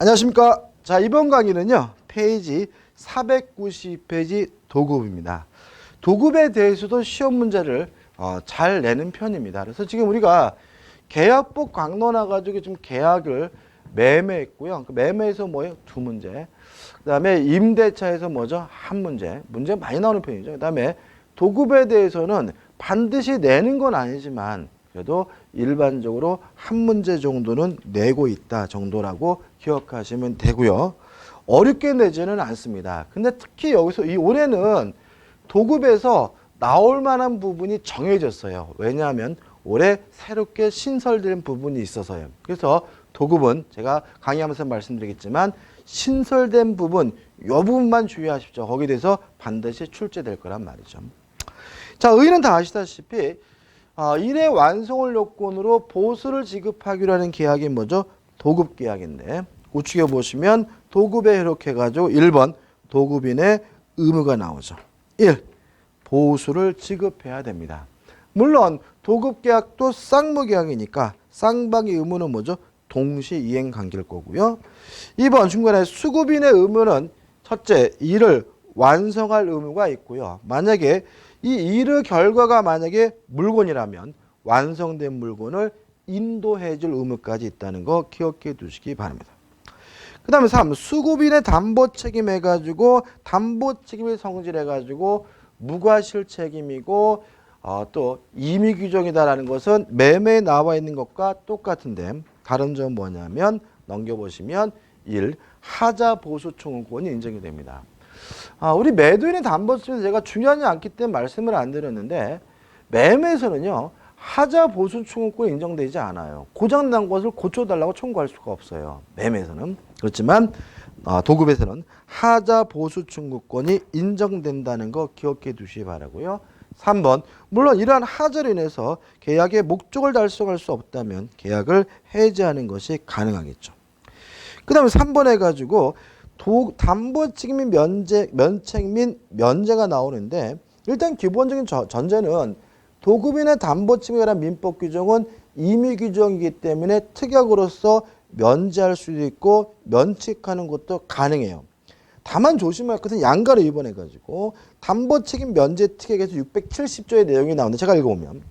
안녕하십니까. 자, 이번 강의는요. 페이지 490페이지 도급입니다. 도급에 대해서도 시험 문제를 잘 내는 편입니다. 그래서 지금 우리가 계약법 강론 나가지고 좀 계약을 매매했고요. 그 매매에서 뭐예요? 2문제. 그 다음에 임대차에서 뭐죠? 1문제. 문제 많이 나오는 편이죠. 그 다음에 도급에 대해서는 반드시 내는 건 아니지만 그래도 일반적으로 1문제 정도는 내고 있다 정도라고 기억하시면 되고요. 어렵게 내지는 않습니다. 근데 특히 여기서 이 올해는 도급에서 나올 만한 부분이 정해졌어요. 왜냐하면 올해 새롭게 신설된 부분이 있어서요. 그래서 도급은 제가 강의하면서 말씀드리겠지만 신설된 부분, 이 부분만 주의하십시오. 거기에 대해서 반드시 출제될 거란 말이죠. 자, 의의는 다 아시다시피 일의 완성을 요건으로 보수를 지급하기로 하는 계약이 뭐죠? 도급 계약인데 우측에 보시면 도급에 이렇게 해가지고 1번 도급인의 의무가 나오죠. 1. 보수를 지급해야 됩니다. 물론 도급 계약도 쌍무 계약이니까 쌍방의 의무는 뭐죠? 동시 이행 관계일 거고요. 2번 중간에 수급인의 의무는 첫째 일을 완성할 의무가 있고요. 만약에 이 일의 결과가 만약에 물건이라면 완성된 물건을 인도해 줄 의무까지 있다는 거 기억해 두시기 바랍니다. 그 다음에 3. 수급인의 담보 책임 해가지고 담보 책임을 성질해가지고 무과실 책임이고 또 임의 규정이다라는 것은 매매에 나와 있는 것과 똑같은데 다른 점은 뭐냐면 넘겨보시면 1. 하자 보수 청구권이 인정이 됩니다. 우리 매도인의 담보집에서 제가 중요하지 않기 때문에 말씀을 안 드렸는데 매매에서는요. 하자 보수 청구권이 인정되지 않아요. 고장난 것을 고쳐달라고 청구할 수가 없어요. 매매에서는. 그렇지만 도급에서는 하자 보수 청구권이 인정된다는 거 기억해 두시기 바라고요. 3번 물론 이러한 하자로 인해서 계약의 목적을 달성할 수 없다면 계약을 해지하는 것이 가능하겠죠. 그 다음에 3번 해가지고 담보 책임이 면책 및 면제가 나오는데 일단 기본적인 전제는 도급인의 담보 책임에 관한 민법 규정은 임의 규정이기 때문에 특약으로서 면제할 수도 있고 면책하는 것도 가능해요. 다만 조심할 것은 양가를 위반해가지고 담보 책임 면제 특약에서 670조의 내용이 나오는데 제가 읽어보면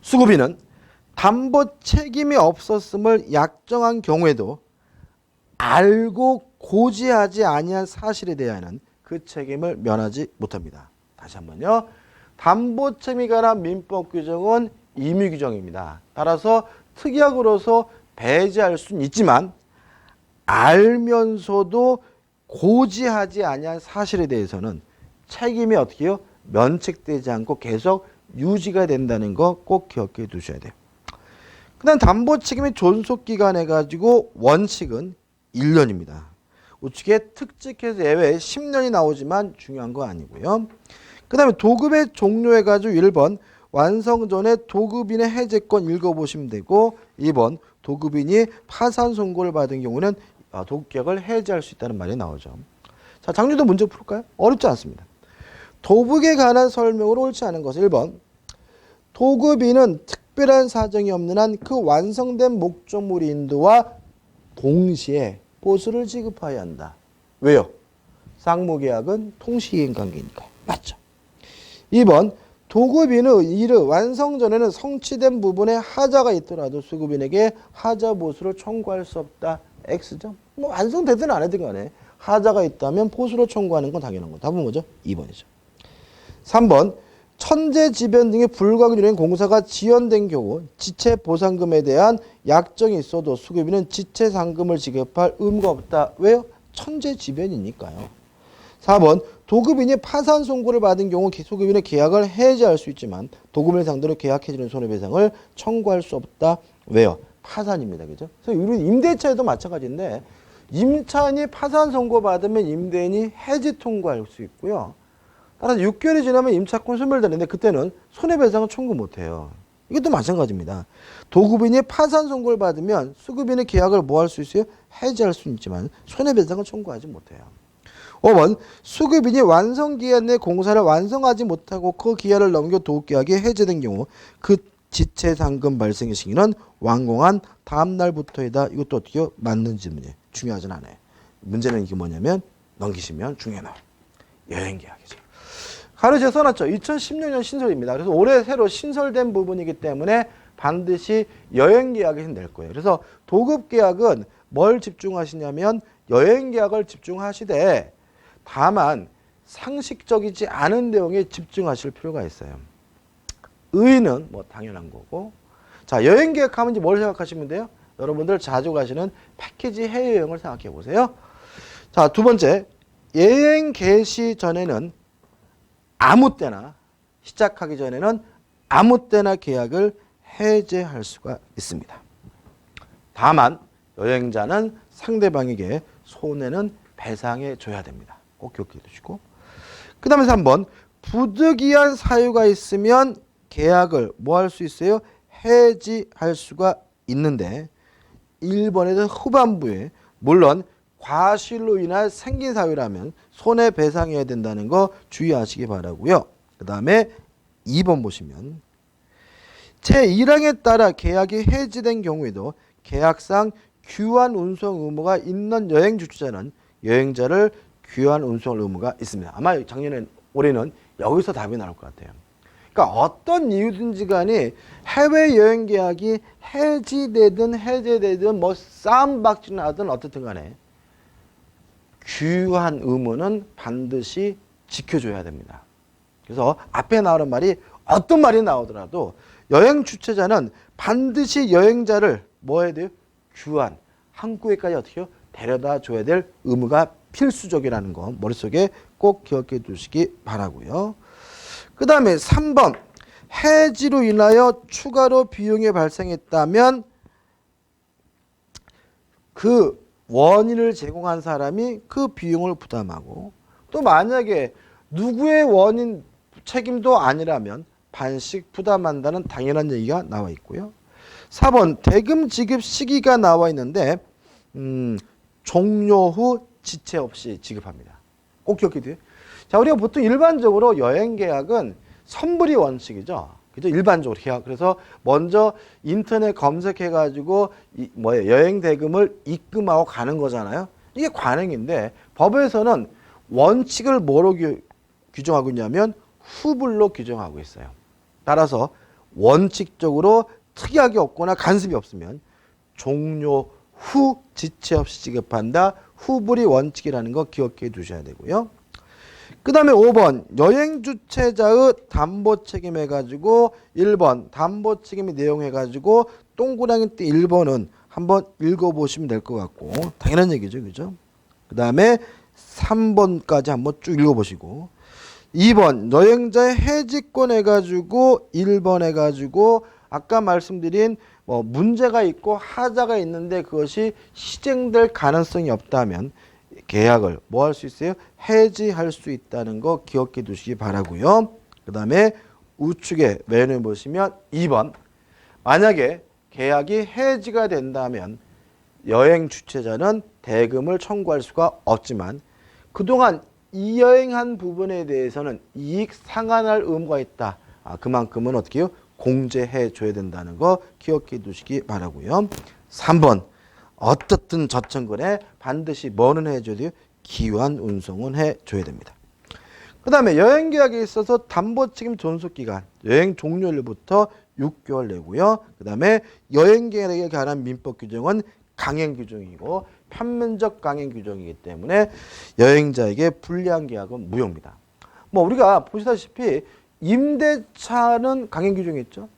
수급인은 담보 책임이 없었음을 약정한 경우에도 알고 고지하지 아니한 사실에 대하여는 그 책임을 면하지 못합니다. 다시 한번요. 담보 책임에 관한 민법 규정은 임의 규정입니다. 따라서 특약으로서 배제할 수는 있지만 알면서도 고지하지 아니한 사실에 대해서는 책임이 어떻게 해요? 면책되지 않고 계속 유지가 된다는 거 꼭 기억해 두셔야 돼요. 그 다음 담보 책임의 존속기간 해가지고 원칙은 1년입니다. 우측에 특직해서 예외 10년이 나오지만 중요한 거 아니고요. 그 다음에 도급의 종료해가지고 1번 완성 전에 도급인의 해제권 읽어보시면 되고 2번 도급인이 파산 선고를 받은 경우는 도급계약을 해지할 수 있다는 말이 나오죠. 자, 장류도 문제 풀을까요? 어렵지 않습니다. 도급에 관한 설명으로 옳지 않은 것은 1번 도급인은 특별한 사정이 없는 한 그 완성된 목적물 인도와 동시에 보수를 지급해야 한다. 왜요? 쌍무계약은 통시이행 관계니까요. 맞죠? 2번 도급인의 일의 완성 전에는 성취된 부분에 하자가 있더라도 수급인에게 하자 보수를 청구할 수 없다. X죠? 뭐 완성되든 안 하든 간에 하자가 있다면 보수를 청구하는 건 당연한 거. 답은 뭐죠? 2번이죠. 3번 천재지변 등의 불가결인 공사가 지연된 경우 지체보상금에 대한 약정이 있어도 수급인은 지체상금을 지급할 의무가 없다. 왜요? 천재지변이니까요. 4번 도급인이 파산 선고를 받은 경우 수급인의 계약을 해지할 수 있지만 도급인을 상대로 계약 해지는 손해배상을 청구할 수 없다. 왜요? 파산입니다. 그죠? 그래서 우리 임대차에도 마찬가지인데 임차인이 파산 선고 받으면 임대인이 해지 통고할 수 있고요. 따라서 6개월이 지나면 임차권 소멸되는데 그때는 손해배상을 청구 못해요. 이것도 마찬가지입니다. 도급인이 파산 선고를 받으면 수급인의 계약을 뭐 할 수 있어요? 해지할 수는 있지만 손해배상을 청구하지 못해요. 5번 수급인이 완성기한 내 공사를 완성하지 못하고 그 기한을 넘겨 도급계약이 해제된 경우 그 지체 상금 발생의 시기는 완공한 다음 날부터이다. 이것도 어떻게 맞는 질문이에요. 중요하진 않아요. 문제는 이게 뭐냐면 넘기시면 중요해 나와요. 여행 계약이죠. 가로 제가 써놨죠. 2016년 신설입니다. 그래서 올해 새로 신설된 부분이기 때문에 반드시 여행 계약에 낼 거예요. 그래서 도급 계약은 뭘 집중하시냐면 여행 계약을 집중하시되 다만 상식적이지 않은 내용에 집중하실 필요가 있어요. 의의는 뭐 당연한 거고. 자, 여행 계획하면 이제 뭘 생각하시면 돼요? 여러분들 자주 가시는 패키지 해외여행을 생각해 보세요. 자, 두 번째, 여행 개시 전에는 아무 때나 시작하기 전에는 아무 때나 계약을 해제할 수가 있습니다. 다만 여행자는 상대방에게 손해는 배상해 줘야 됩니다. 꼭 기억해 두시고. 그 다음에 3번, 부득이한 사유가 있으면 계약을 뭐 할 수 있어요? 해지할 수가 있는데 1번에서 후반부에 물론 과실로 인한 생긴 사유라면 손해배상해야 된다는 거 주의하시기 바라고요. 그 다음에 2번 보시면 제1항에 따라 계약이 해지된 경우에도 계약상 귀환 운송 의무가 있는 여행 주최자는 여행자를 귀환 운송할 의무가 있습니다. 아마 작년에 올해는 여기서 답이 나올 것 같아요. 그러니까 어떤 이유든지 간에 해외여행 계약이 해지되든 해제되든 뭐 싸움박질을 하든 어떻든 간에 귀환 의무는 반드시 지켜줘야 됩니다. 그래서 앞에 나오는 말이 어떤 말이 나오더라도 여행 주최자는 반드시 여행자를 뭐 해야 돼요? 귀환, 한국에까지 어떻게 해요? 데려다 줘야 될 의무가 필수적이라는 거 머릿속에 꼭 기억해 두시기 바라고요. 그 다음에 3번, 해지로 인하여 추가로 비용이 발생했다면 그 원인을 제공한 사람이 그 비용을 부담하고, 또 만약에 누구의 원인 책임도 아니라면 반씩 부담한다는 당연한 얘기가 나와 있고요. 4번, 대금 지급 시기가 나와 있는데 종료 후 지체 없이 지급합니다. 꼭 기억해 두세요. 자, 우리가 보통 일반적으로 여행 계약은 선불이 원칙이죠. 그죠? 일반적으로 계약. 그래서 먼저 인터넷 검색해 가지고 여행 대금을 입금하고 가는 거잖아요. 이게 관행인데 법에서는 원칙을 뭐로 규정하고 있냐면 후불로 규정하고 있어요. 따라서 원칙적으로 특이하게 없거나 간섭이 없으면 종료 후 지체 없이 지급한다. 후불이 원칙이라는 거 기억해 두셔야 되고요. 그 다음에 5번, 여행 주최자의 담보 책임 해가지고 1번 담보 책임의 내용 해가지고 동그라미 띠 1번은 한번 읽어보시면 될 것 같고 당연한 얘기죠. 그죠? 그 다음에 3번까지 한번 쭉 읽어보시고 2번 여행자의 해지권 해가지고 1번 해가지고 아까 말씀드린 문제가 있고 하자가 있는데 그것이 시행될 가능성이 없다면 계약을 뭐 할 수 있어요? 해지할 수 있다는 거 기억해 두시기 바라고요. 그 다음에 우측에 메뉴 보시면 2번, 만약에 계약이 해지가 된다면 여행 주최자는 대금을 청구할 수가 없지만 그동안 이여행한 부분에 대해서는 이익 상환할 의무가 있다. 그만큼은 어떻게 해요? 공제해 줘야 된다는 거 기억해 두시기 바라고요. 3번, 어떻든 저청근에 반드시 뭐는 해줘야 돼요? 기환 운송은 해줘야 됩니다. 그 다음에 여행계약에 있어서 담보책임 존속기간, 여행 종료일부터 6개월 내고요. 그 다음에 여행계약에 관한 민법 규정은 강행규정이고 편면적 강행규정이기 때문에 여행자에게 불리한 계약은 무효입니다. 우리가 보시다시피 임대차는 강행규정이 있죠.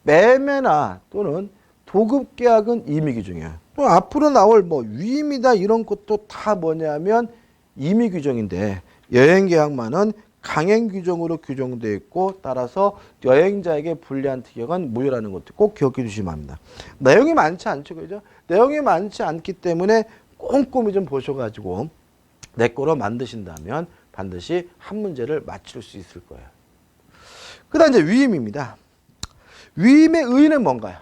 매매나 또는 도급계약은 임의규정이에요. 또 앞으로 나올 위임이다 이런 것도 다 뭐냐면 임의규정인데 여행계약만은 강행규정으로 규정되어 있고 따라서 여행자에게 불리한 특약은 무효라는 것도 꼭 기억해 주시면 합니다. 내용이 많지 않죠. 그죠? 내용이 많지 않기 때문에 꼼꼼히 좀 보셔가지고 내 거로 만드신다면 반드시 한 문제를 맞출 수 있을 거예요. 그 다음 이제 위임입니다. 위임의 의의는 뭔가요?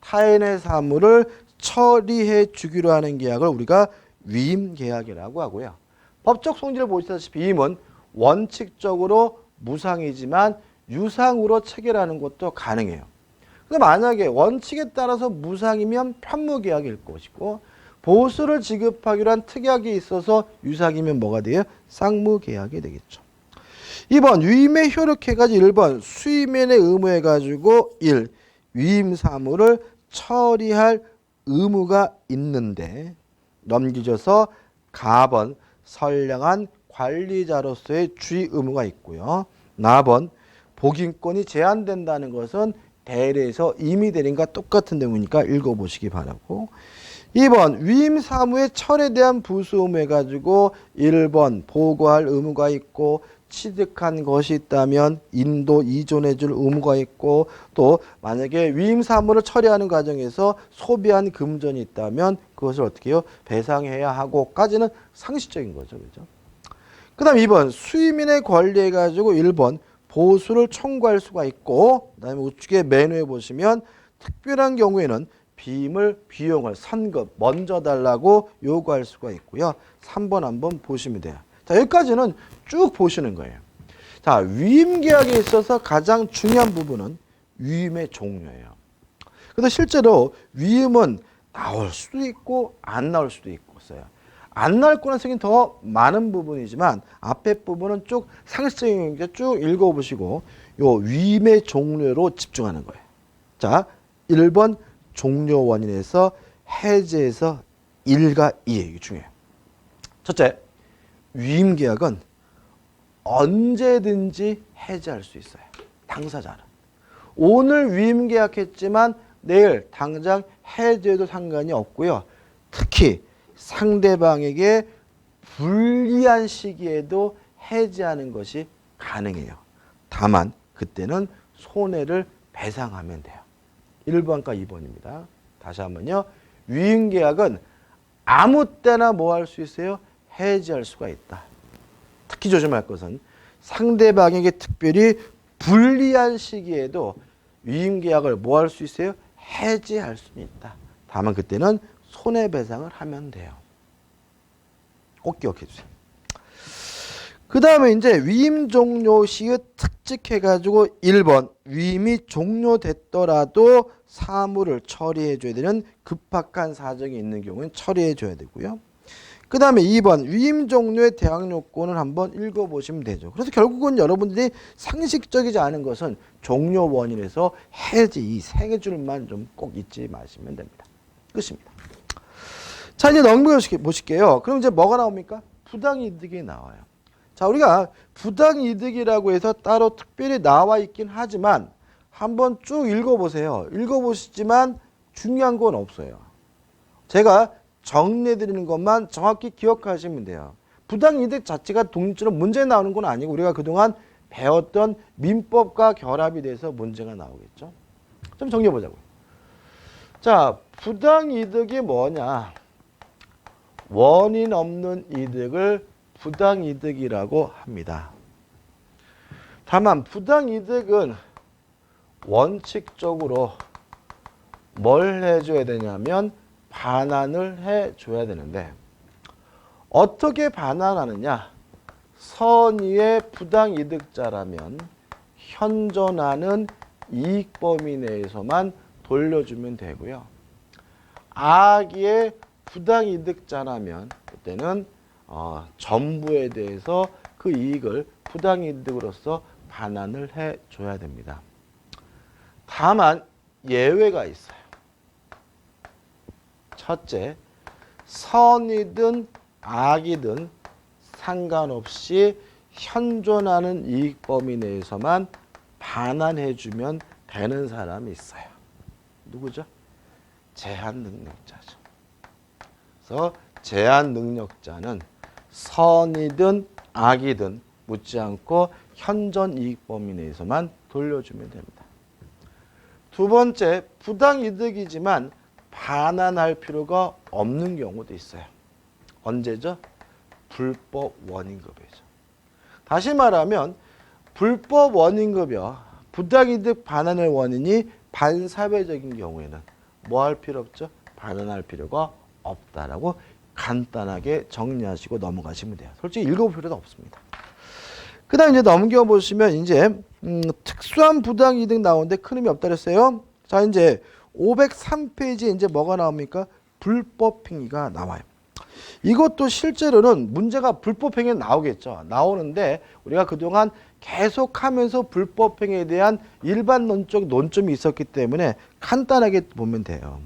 타인의 사물을 처리해 주기로 하는 계약을 우리가 위임 계약이라고 하고요. 법적 성질을 보시다시피 위임은 원칙적으로 무상이지만 유상으로 체결하는 것도 가능해요. 근데 만약에 원칙에 따라서 무상이면 편무계약일 것이고 보수를 지급하기로 한 특약이 있어서 유상이면 뭐가 돼요? 쌍무계약이 되겠죠. 2번 위임에 효력해가지고 1번 수임인의 의무해가지고 1. 위임 사무를 처리할 의무가 있는데 넘기져서 가번 선량한 관리자로서의 주의 의무가 있고요. 나번 복인권이 제한된다는 것은 대례에서 이미 대리인과 똑같은 내용이니까 읽어보시기 바라고 2번 위임 사무의 철에 대한 부수 의무 해가지고 1번 보고할 의무가 있고 취득한 것이 있다면 인도 이존해 줄 의무가 있고 또 만약에 위임 사무를 처리하는 과정에서 소비한 금전이 있다면 그것을 어떻게 해요? 배상해야 하고까지는 상식적인 거죠. 그죠? 그 다음 2번 수임인의 권리해 가지고 1번 보수를 청구할 수가 있고 그 다음에 우측에 메뉴에 보시면 특별한 경우에는 비임을 비용을 선급 먼저 달라고 요구할 수가 있고요. 3번 한번 보시면 돼요. 자, 여기까지는 쭉 보시는 거예요. 자, 위임 계약에 있어서 가장 중요한 부분은 위임의 종류예요. 그래서 실제로 위임은 나올 수도 있고 안 나올 수도 있어요. 안 나올 가능성이 더 많은 부분이지만 앞에 부분은 쭉 상식적인 게 쭉 읽어보시고 요 위임의 종류로 집중하는 거예요. 자, 1번 종료 원인에서 해제에서 1과 2 이게 중요해요. 첫째, 위임 계약은 언제든지 해제할 수 있어요. 당사자는. 오늘 위임 계약했지만 내일 당장 해제해도 상관이 없고요. 특히 상대방에게 불리한 시기에도 해제하는 것이 가능해요. 다만 그때는 손해를 배상하면 돼요. 1번과 2번입니다. 다시 한번요. 위임 계약은 아무 때나 뭐 할 수 있어요? 해지할 수가 있다. 특히 조심할 것은 상대방에게 특별히 불리한 시기에도 위임 계약을 뭐 할 수 있어요? 해지할 수는 있다. 다만 그때는 손해배상을 하면 돼요. 꼭 기억해 주세요. 그 다음에 이제 위임 종료 시의 특징 해가지고 1번 위임이 종료됐더라도 사무를 처리해 줘야 되는 급박한 사정이 있는 경우는 처리해 줘야 되고요. 그 다음에 2번 위임 종료의 대항 요건을 한번 읽어보시면 되죠. 그래서 결국은 여러분들이 상식적이지 않은 것은 종료 원인에서 해지 이 세 줄만 좀 꼭 잊지 마시면 됩니다. 끝입니다. 자, 이제 넘겨 보실게요. 그럼 이제 뭐가 나옵니까? 부당이득이 나와요. 자, 우리가 부당이득이라고 해서 따로 특별히 나와 있긴 하지만 한번 쭉 읽어보세요. 읽어보시지만 중요한 건 없어요. 제가 정리해드리는 것만 정확히 기억하시면 돼요. 부당이득 자체가 독립적으로 문제 나오는 건 아니고 우리가 그동안 배웠던 민법과 결합이 돼서 문제가 나오겠죠. 좀 정리해보자고요. 자, 부당이득이 뭐냐? 원인 없는 이득을 부당이득이라고 합니다. 다만 부당이득은 원칙적으로 뭘 해줘야 되냐면 반환을 해줘야 되는데 어떻게 반환하느냐? 선의의 부당이득자라면 현존하는 이익 범위 내에서만 돌려주면 되고요. 악의의 부당이득자라면 그때는 전부에 대해서 그 이익을 부당이득으로서 반환을 해줘야 됩니다. 다만 예외가 있어요. 첫째, 선이든 악이든 상관없이 현존하는 이익 범위 내에서만 반환해주면 되는 사람이 있어요. 누구죠? 제한 능력자죠. 그래서 제한 능력자는 선이든 악이든 묻지 않고 현존 이익 범위 내에서만 돌려주면 됩니다. 두 번째, 부당이득이지만 반환할 필요가 없는 경우도 있어요. 언제죠? 불법 원인급여죠. 다시 말하면 불법 원인급여, 부당이득 반환의 원인이 반사회적인 경우에는 뭐 할 필요 없죠? 반환할 필요가 없다라고 간단하게 정리하시고 넘어가시면 돼요. 솔직히 읽어볼 필요도 없습니다. 그 다음 이제 넘겨보시면 이제 특수한 부당이득 나오는데 큰 의미 없다 그랬어요. 자, 이제 503페이지에 이제 뭐가 나옵니까? 불법행위가 나와요. 이것도 실제로는 문제가 불법행위 나오겠죠. 나오는데 우리가 그동안 계속하면서 불법행위에 대한 일반론적 논점이 있었기 때문에 간단하게 보면 돼요.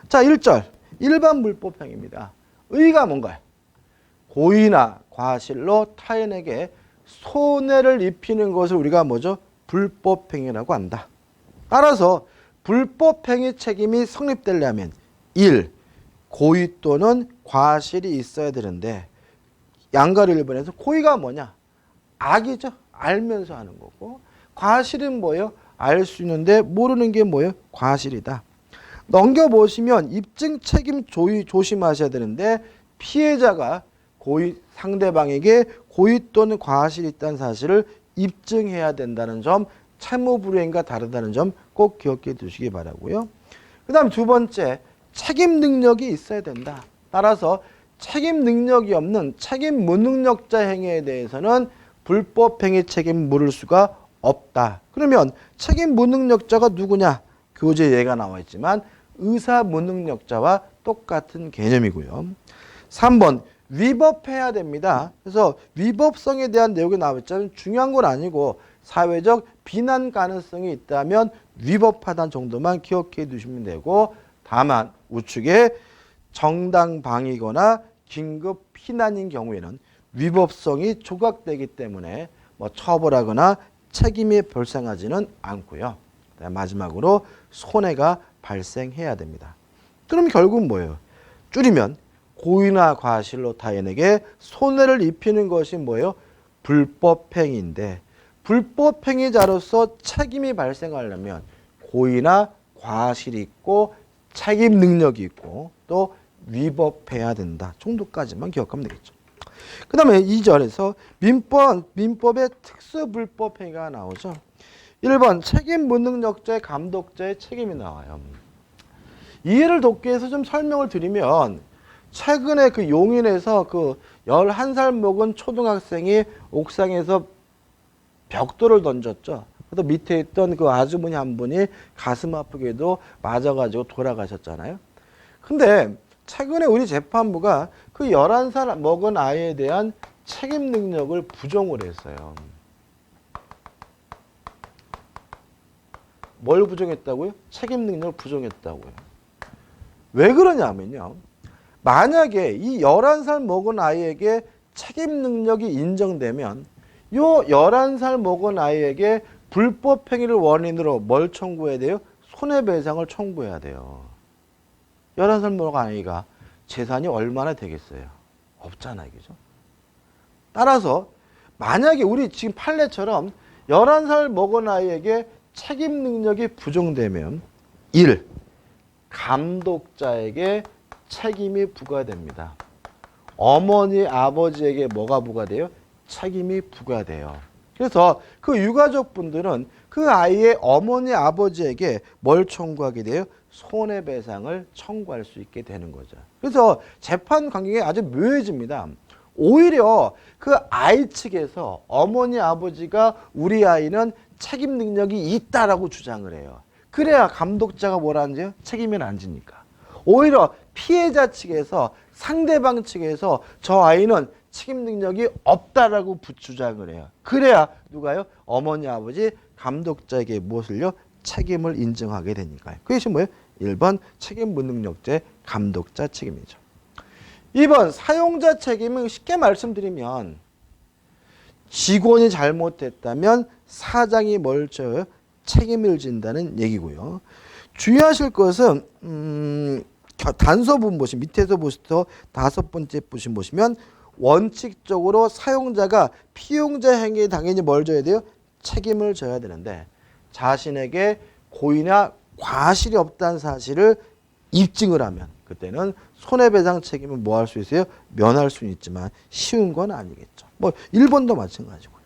자, 1절 일반 불법행위입니다. 의가 뭔가요? 고의나 과실로 타인에게 손해를 입히는 것을 우리가 뭐죠? 불법행위라고 한다. 따라서 불법행위 책임이 성립되려면 1. 고의 또는 과실이 있어야 되는데 양가를 1번에서 고의가 뭐냐? 악이죠. 알면서 하는 거고 과실은 뭐예요? 알 수 있는데 모르는 게 뭐예요? 과실이다. 넘겨보시면 입증 책임 조심하셔야 되는데 피해자가 상대방에게 고의 또는 과실이 있다는 사실을 입증해야 된다는 점, 채무불이행과 다르다는 점 꼭 기억해 두시기 바라고요. 그 다음 두 번째, 책임 능력이 있어야 된다. 따라서 책임 능력이 없는 책임 무능력자 행위에 대해서는 불법행위 책임 물을 수가 없다. 그러면 책임 무능력자가 누구냐? 교재 예가 나와 있지만 의사 무능력자와 똑같은 개념이고요. 3번 위법해야 됩니다. 그래서 위법성에 대한 내용이 나와 있지만 중요한 건 아니고 사회적 비난 가능성이 있다면 위법하다는 정도만 기억해 두시면 되고 다만 우측에 정당방위거나 긴급 피난인 경우에는 위법성이 조각되기 때문에 뭐 처벌하거나 책임이 발생하지는 않고요. 마지막으로 손해가 발생해야 됩니다. 그럼 결국 뭐예요? 줄이면 고의나 과실로 타인에게 손해를 입히는 것이 뭐예요? 불법행위인데 불법행위자로서 책임이 발생하려면 고의나 과실이 있고 책임 능력이 있고 또 위법해야 된다 정도까지만 기억하면 되겠죠. 그 다음에 2절에서 민법의 특수불법행위가 나오죠. 1번 책임 무능력자의 감독자의 책임이 나와요. 이해를 돕기 위해서 좀 설명을 드리면 최근에 그 용인에서 그 11살 먹은 초등학생이 옥상에서 벽돌을 던졌죠. 그래서 밑에 있던 그 아주머니 한 분이 가슴 아프게도 맞아가지고 돌아가셨잖아요. 근데 최근에 우리 재판부가 그 11살 먹은 아이에 대한 책임 능력을 부정을 했어요. 뭘 부정했다고요? 책임 능력을 부정했다고요. 왜 그러냐면요. 만약에 이 11살 먹은 아이에게 책임 능력이 인정되면 요 11살 먹은 아이에게 불법 행위를 원인으로 뭘 청구해야 돼요? 손해배상을 청구해야 돼요. 11살 먹은 아이가 재산이 얼마나 되겠어요? 없잖아요. 그죠? 따라서 만약에 우리 지금 판례처럼 11살 먹은 아이에게 책임 능력이 부정되면 1. 감독자에게 책임이 부과됩니다. 어머니, 아버지에게 뭐가 부과돼요? 책임이 부과돼요. 그래서 그 유가족 분들은 그 아이의 어머니, 아버지에게 뭘 청구하게 돼요? 손해배상을 청구할 수 있게 되는 거죠. 그래서 재판 관계가 아주 묘해집니다. 오히려 그 아이 측에서 어머니, 아버지가 우리 아이는 책임 능력이 있다라고 주장을 해요. 그래야 감독자가 뭐라는지요? 책임을 안 지니까. 오히려 피해자 측에서 상대방 측에서 저 아이는 책임 능력이 없다라고 주장을 해요. 그래야 누가요? 어머니, 아버지, 감독자에게 무엇을요? 책임을 인정하게 되니까요. 그것이 뭐예요? 1번 책임 무능력자의 감독자 책임이죠. 2번 사용자 책임은 쉽게 말씀드리면 직원이 잘못했다면 사장이 뭘 져요? 책임을 진다는 얘기고요. 주의하실 것은 단서본 보시면 밑에서 보시면 5번째 보시면 원칙적으로 사용자가 피용자 행위에 당연히 뭘 져야 돼요? 책임을 져야 되는데 자신에게 고의나 과실이 없다는 사실을 입증을 하면 그때는 손해배상 책임을 뭐 할 수 있어요? 면할 수는 있지만 쉬운 건 아니겠죠. 뭐 1번도 마찬가지고요.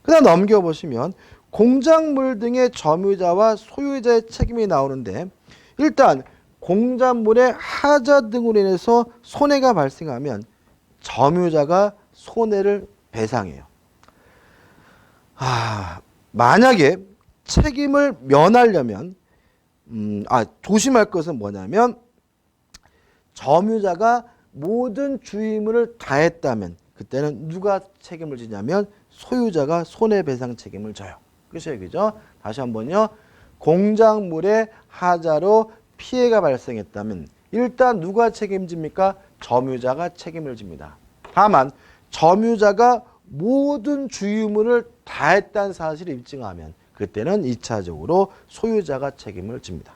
그 다음 넘겨보시면 공작물 등의 점유자와 소유자의 책임이 나오는데 일단 공작물의 하자 등으로 인해서 손해가 발생하면 점유자가 손해를 배상해요. 만약에 책임을 면하려면 조심할 것은 뭐냐면 점유자가 모든 주의무를 다했다면 그때는 누가 책임을 지냐면 소유자가 손해배상 책임을 져요. 그렇죠, 얘기죠. 다시 한번요. 공작물의 하자로 피해가 발생했다면 일단 누가 책임집니까? 점유자가 책임을 집니다. 다만 점유자가 모든 주의무를 다했다는 사실을 입증하면 그때는 2차적으로 소유자가 책임을 집니다.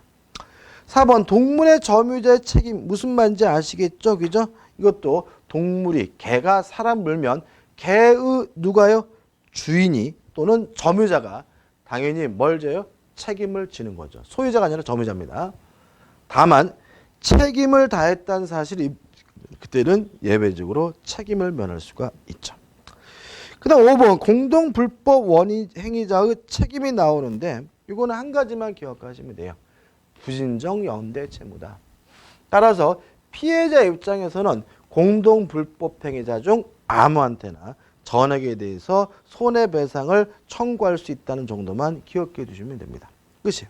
4번 동물의 점유자의 책임 무슨 말인지 아시겠죠? 그죠? 이것도 동물이 개가 사람 물면 개의 누가요? 주인이 또는 점유자가 당연히 뭘 져요? 책임을 지는 거죠. 소유자가 아니라 점유자입니다. 다만 책임을 다했다는 사실이 그때는 예외적으로 책임을 면할 수가 있죠. 그 다음 5번 공동불법 원인 행위자의 책임이 나오는데 이거는 한 가지만 기억하시면 돼요. 부진정 연대 채무다. 따라서 피해자 입장에서는 공동불법 행위자 중 아무한테나 전액에 대해서 손해배상을 청구할 수 있다는 정도만 기억해 두시면 됩니다. 끝이.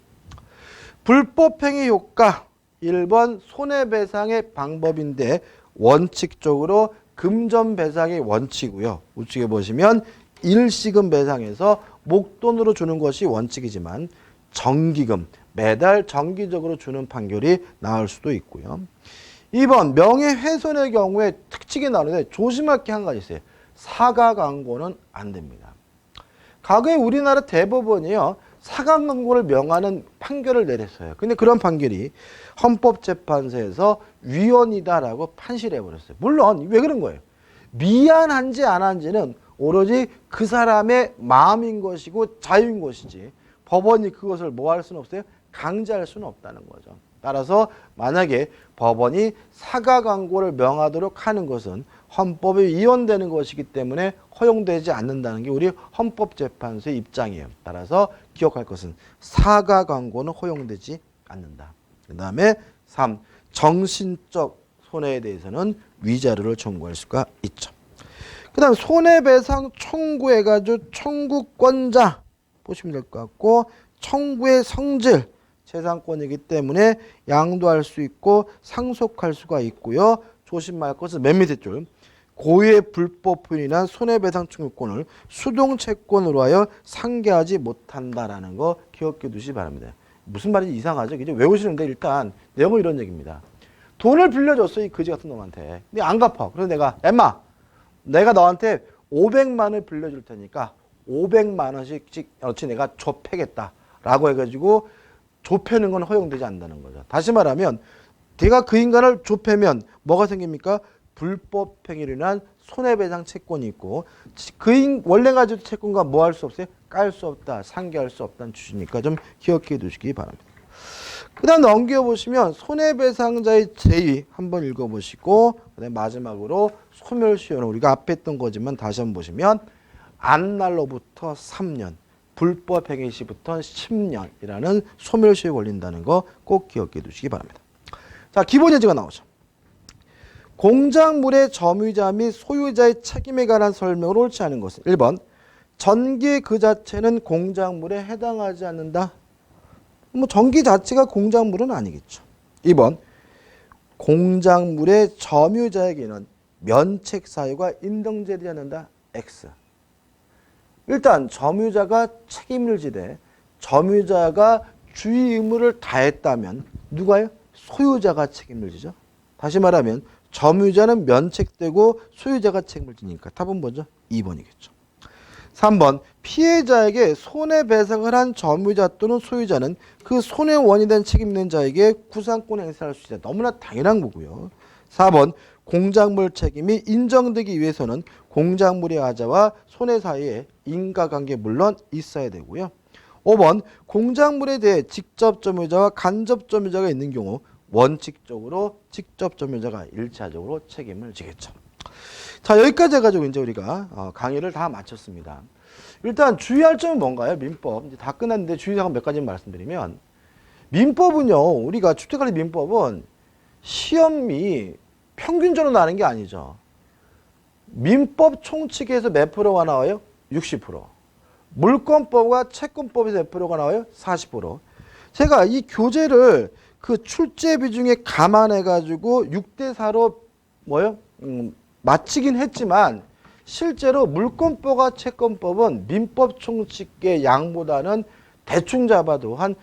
불법행위 효과 1번 손해배상의 방법인데 원칙적으로 금전배상이 원칙이고요. 우측에 보시면 일시금 배상에서 목돈으로 주는 것이 원칙이지만 정기금, 매달 정기적으로 주는 판결이 나올 수도 있고요. 2번 명예훼손의 경우에 특징이 나오는데 조심할 게 한 가지 있어요. 사과 광고는 안 됩니다. 과거에 우리나라 대법원이요. 사과 광고를 명하는 판결을 내렸어요. 근데 그런 판결이 헌법재판소에서 위헌이다라고 판시를 해버렸어요. 물론 왜 그런 거예요? 미안한지 안 한지는 오로지 그 사람의 마음인 것이고 자유인 것이지 법원이 그것을 뭐 할 수는 없어요? 강제할 수는 없다는 거죠. 따라서 만약에 법원이 사과 광고를 명하도록 하는 것은 헌법에 위헌되는 것이기 때문에 허용되지 않는다는 게 우리 헌법재판소의 입장이에요. 따라서 기억할 것은 사과 광고는 허용되지 않는다. 그 다음에 3. 정신적 손해에 대해서는 위자료를 청구할 수가 있죠. 그 다음 손해배상 청구해가지고 청구권자 보시면 될 것 같고 청구의 성질 재산권이기 때문에 양도할 수 있고 상속할 수가 있고요. 조심할 것은 맨 밑에 줄 고유의 불법 표현이나 손해배상 청구권을 수동채권으로 하여 상계하지 못한다라는 거 기억해 두시기 바랍니다. 무슨 말인지 이상하죠? 이제 외우시는데 일단 내용은 이런 얘기입니다. 돈을 빌려줬어 이 거지 같은 놈한테. 근데 안 갚아. 그래서 내가 엠마 내가 너한테 500만 원을 빌려줄 테니까 500만 원씩 어찌 내가 좁혀겠다라고 해가지고 좁혀는 건 허용되지 않는다는 거죠. 다시 말하면 내가 그 인간을 좁혀면 뭐가 생깁니까? 불법 행위를 한 손해배상 채권이 있고 그 원래 가지고 채권과 뭐 할 수 없어요? 깔 수 없다, 상계할 수 없다는 취지니까 좀 기억해 두시기 바랍니다. 그 다음 넘겨보시면 손해배상자의 제의 한번 읽어보시고 그다음에 마지막으로 소멸시효는 우리가 앞에 했던 거지만 다시 한번 보시면 안날로부터 3년 불법 행위 시부터 10년이라는 소멸시효에 걸린다는 거 꼭 기억해 두시기 바랍니다. 자, 기본 예제가 나오죠. 공작물의 점유자 및 소유자의 책임에 관한 설명을 옳지 않은 것은 1번 전기 그 자체는 공작물에 해당하지 않는다. 뭐 전기 자체가 공작물은 아니겠죠. 2번 공작물의 점유자에게는 면책 사유가 인정되지 않는다. X. 일단 점유자가 책임을 지되 점유자가 주의 의무를 다했다면 누가요? 소유자가 책임을 지죠. 다시 말하면 점유자는 면책되고 소유자가 책임을 지니까 답은 뭐죠? 2번이겠죠. 3번 피해자에게 손해배상을 한 점유자 또는 소유자는 그 손해 원인이 된 책임 있는 자에게 구상권 행사할 수 있다. 너무나 당연한 거고요. 4번 공작물 책임이 인정되기 위해서는 공작물의 하자와 손해 사이에 인과관계 물론 있어야 되고요. 5번 공작물에 대해 직접 점유자와 간접 점유자가 있는 경우 원칙적으로 직접 점유자가 1차적으로 책임을 지겠죠. 자, 여기까지 해가지고 이제 우리가 강의를 다 마쳤습니다. 일단 주의할 점은 뭔가요? 민법. 이제 다 끝났는데 주의사항 몇 가지 말씀드리면 민법은요. 우리가 주택관리 민법은 시험이 평균적으로 나는 게 아니죠. 민법 총칙에서 몇 프로가 나와요? 60%. 물권법과 채권법에서 몇 프로가 나와요? 40%. 제가 이 교재를 그 출제 비중에 감안해 가지고 6대 4로 뭐요? 마치긴 했지만 실제로 물권법과 채권법은 민법 총칙의 양보다는 대충 잡아도 한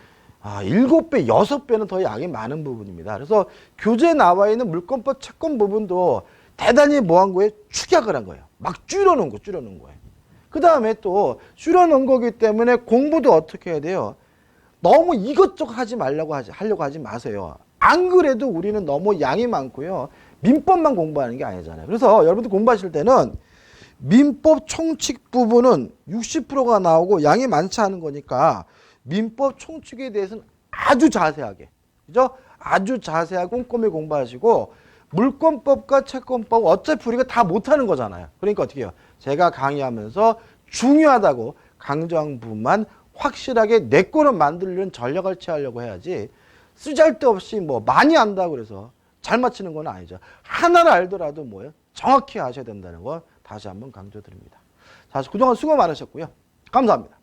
7배, 6배는 더 양이 많은 부분입니다. 그래서 교재에 나와 있는 물권법 채권 부분도 대단히 뭐한 거예요? 축약을 한 거예요. 막 줄여놓은 거예요. 그 다음에 또 줄여놓은 거기 때문에 공부도 어떻게 해야 돼요? 너무 이것저것 하려고 하지 마세요. 안 그래도 우리는 너무 양이 많고요. 민법만 공부하는 게 아니잖아요. 그래서 여러분들 공부하실 때는 민법 총칙 부분은 60%가 나오고 양이 많지 않은 거니까 민법 총칙에 대해서는 아주 자세하게, 그죠? 아주 자세하게 꼼꼼히 공부하시고 물권법과 채권법 어차피 우리가 다 못하는 거잖아요. 그러니까 어떻게 해요? 제가 강의하면서 중요하다고 강조한 부분만 확실하게 내 거로 만들려는 전략을 취하려고 해야지 쓰잘데없이 뭐 많이 안다고 그래서 잘 맞히는 건 아니죠. 하나를 알더라도 뭐예요? 정확히 아셔야 된다는 거 다시 한번 강조드립니다. 자, 그동안 수고 많으셨고요. 감사합니다.